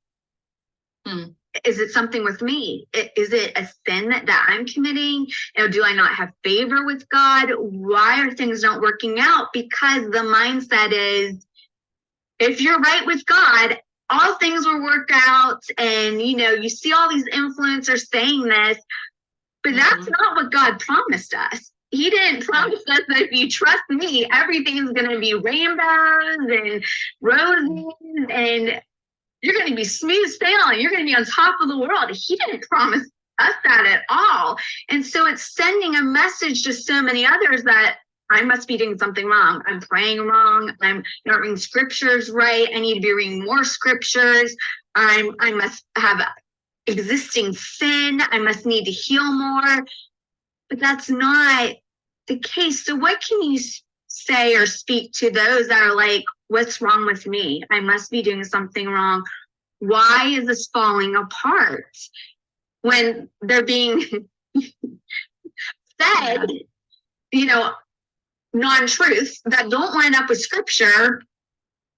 Is it something with me? Is it a sin that I'm committing? Or do I not have favor with God? Why are things not working out? Because the mindset is, if you're right with God, all things will work out. And, you see all these influencers saying this, but that's not what God promised us. He didn't promise us that if you trust me, everything's going to be rainbows and roses and you're going to be smooth sailing. You're going to be on top of the world. He didn't promise us that at all. And so it's sending a message to so many others that I must be doing something wrong. I'm praying wrong. I'm not reading scriptures right. I need to be reading more scriptures. I must have existing sin. I must need to heal more. But that's not the case. So what can you say or speak to those that are like, what's wrong with me? I must be doing something wrong. Why is this falling apart? When they're being said, non-truths that don't line up with scripture,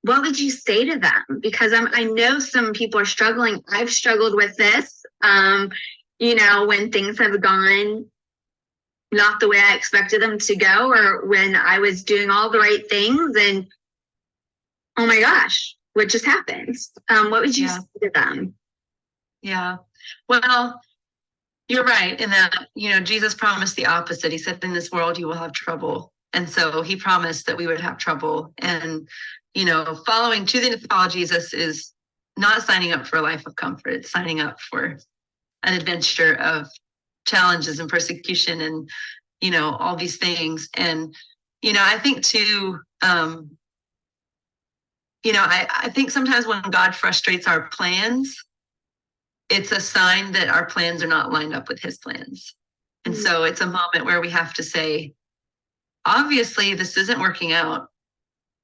what would you say to them? Because I know some people are struggling. I've struggled with this, when things have gone not the way I expected them to go, or when I was doing all the right things and, oh my gosh, what just happened? What would you say to them? Yeah. Well, you're right in that, Jesus promised the opposite. He said, in this world, you will have trouble. And so he promised that we would have trouble. And, following choosing to follow Jesus is not signing up for a life of comfort. It's signing up for an adventure of challenges and persecution and, all these things. And, I think too, I think sometimes when God frustrates our plans, it's a sign that our plans are not lined up with his plans. And so it's a moment where we have to say, obviously this isn't working out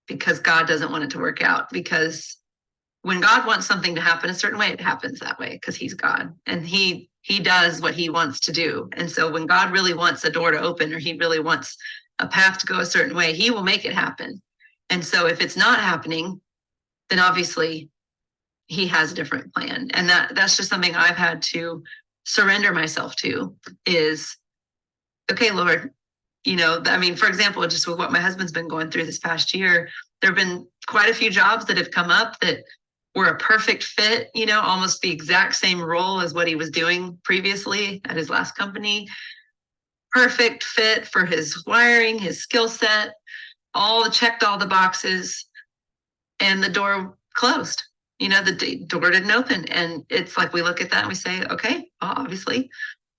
because God doesn't want it to work out. Because when God wants something to happen a certain way, it happens that way because he's God and he does what he wants to do. And so when God really wants a door to open, or he really wants a path to go a certain way, he will make it happen. And so if it's not happening, then obviously he has a different plan. And that's just something I've had to surrender myself to is, okay, Lord, for example, just with what my husband's been going through this past year, there have been quite a few jobs that have come up that were a perfect fit, almost the exact same role as what he was doing previously at his last company. Perfect fit for his wiring, his skill set, checked all the boxes, and the door closed. The door didn't open. And it's like, we look at that and we say, okay, well, obviously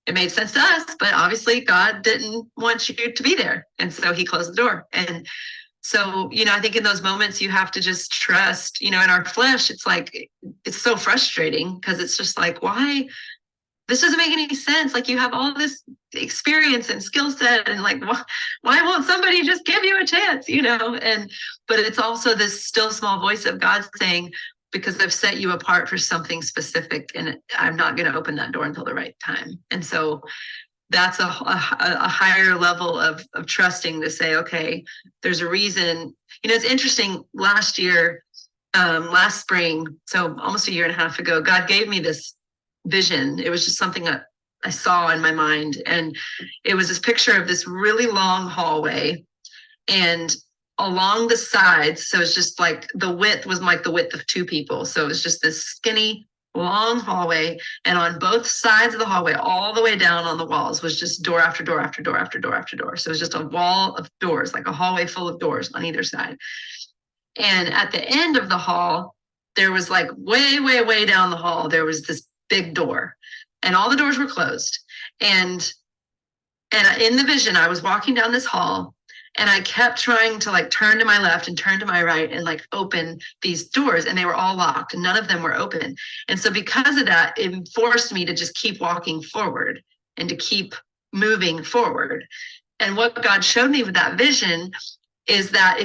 it made sense to us, but obviously God didn't want you to be there. And so he closed the door. And so, I think in those moments you have to just trust, in our flesh, it's like, it's so frustrating because it's just like, why? This doesn't make any sense. Like, you have all this experience and skill set, and like, why won't somebody just give you a chance, but it's also this still small voice of God saying, because I've set you apart for something specific and I'm not going to open that door until the right time. And so that's a higher level of trusting to say, okay, there's a reason. It's interesting. Last year, last spring, so almost a year and a half ago, God gave me this vision. It was just something that I saw in my mind. And it was this picture of this really long hallway. And along the sides, so it's just like the width was like the width of two people. So it was just this skinny, long hallway. And on both sides of the hallway, all the way down on the walls, was just door after door after door after door after door. So it was just a wall of doors, like a hallway full of doors on either side. And at the end of the hall, there was like way, way, way down the hall, there was this big door, and all the doors were closed. And in the vision, I was walking down this hall, and I kept trying to like turn to my left and turn to my right and like open these doors, and they were all locked and none of them were open. And so because of that, it forced me to just keep walking forward and to keep moving forward. And what God showed me with that vision is that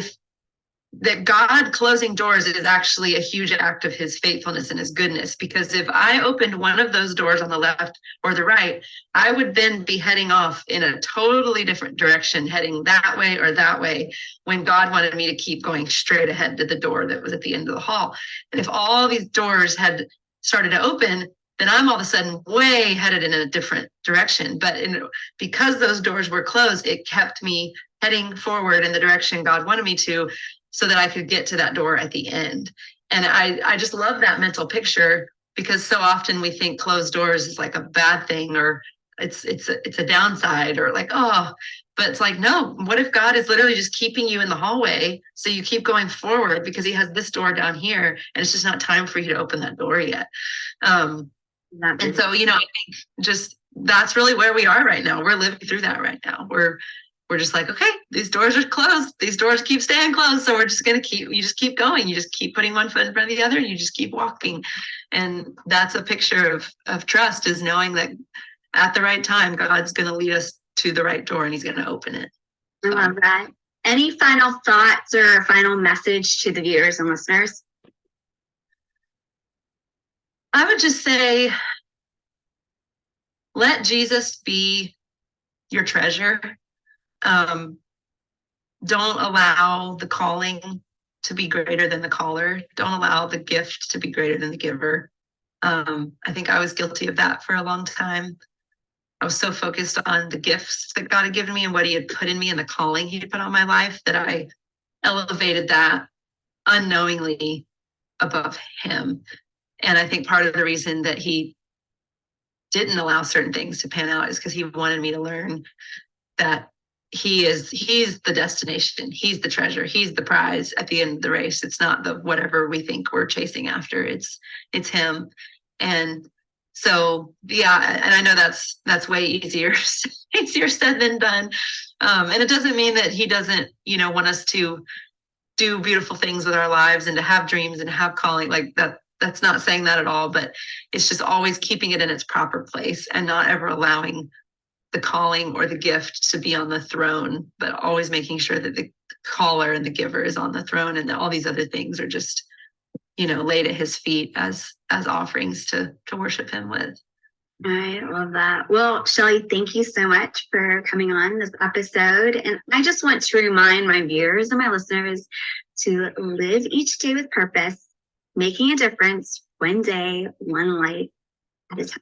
God closing doors is actually a huge act of his faithfulness and his goodness, because if I opened one of those doors on the left or the right, I would then be heading off in a totally different direction, heading that way or that way, when God wanted me to keep going straight ahead to the door that was at the end of the hall. And if all these doors had started to open, then I'm all of a sudden way headed in a different direction. But because those doors were closed, it kept me heading forward in the direction God wanted me to, so that I could get to that door at the end. And I just love that mental picture, because so often we think closed doors is like a bad thing, or it's a downside, or like, oh, but it's like, no, what if God is literally just keeping you in the hallway so you keep going forward, because he has this door down here and it's just not time for you to open that door yet. And so, I think just that's really where we are right now. We're living through that right now. We're just like, okay, these doors are closed. These doors keep staying closed. So we're just going to you just keep going. You just keep putting one foot in front of the other, and you just keep walking. And that's a picture of trust, is knowing that at the right time, God's going to lead us to the right door and he's going to open it. So. I love that. Any final thoughts or final message to the viewers and listeners? I would just say, let Jesus be your treasure. Don't allow the calling to be greater than the caller. Don't allow the gift to be greater than the giver. I think I was guilty of that for a long time. I was so focused on the gifts that God had given me and what he had put in me and the calling he had put on my life, that I elevated that unknowingly above him. And I think part of the reason that he didn't allow certain things to pan out is because he wanted me to learn that he's the destination, he's the treasure, he's the prize at the end of the race. It's not the whatever we think we're chasing after, it's him. And so yeah, and I know that's way easier said than done. And it doesn't mean that he doesn't want us to do beautiful things with our lives and to have dreams and have calling, like that's not saying that at all, but it's just always keeping it in its proper place and not ever allowing the calling or the gift to be on the throne, but always making sure that the caller and the giver is on the throne, and that all these other things are just, laid at his feet as offerings to worship him with. I love that. Well, Shelly, thank you so much for coming on this episode. And I just want to remind my viewers and my listeners to live each day with purpose, making a difference one day, one light at a time.